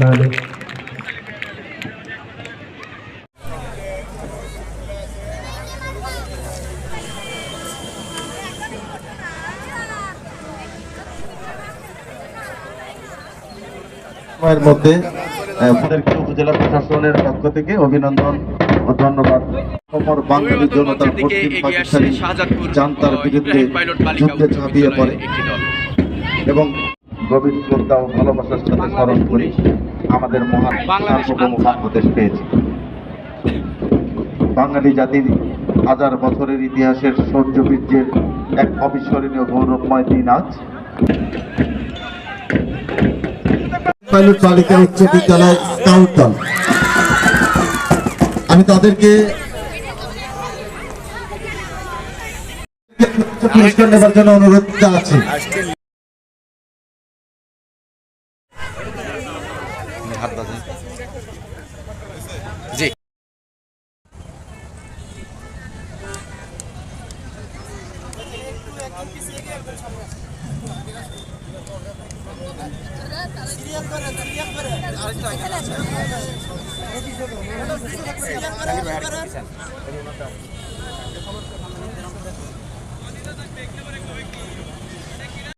তাহলে সময়ের মধ্যে উপজেলা প্রশাসনের পক্ষ থেকে অভিনন্দন ও ধন্যবাদ। বাঙালি জনতার পশ্চিম পাকিস্তানি জান্তার বিরুদ্ধে যুদ্ধে ঝাঁপিয়ে পড়ে এবং গভীর শ্রদ্ধা ও ভালোবাসার সাথে স্মরণ করি আমাদের মহান সার্বভৌম বাংলাদেশ পেয়েছি। বাঙালি জাতির হাজার বছরের ইতিহাসের শৌর্যবীর্যের এক অবিস্মরণীয় গৌরবময় দিন আজ। পাইলট বালিকা উচ্চ বিদ্যালয় স্কাউট দল, আমি তাদেরকে পুরস্কার নেবার জন্য অনুরোধ জানাচ্ছি।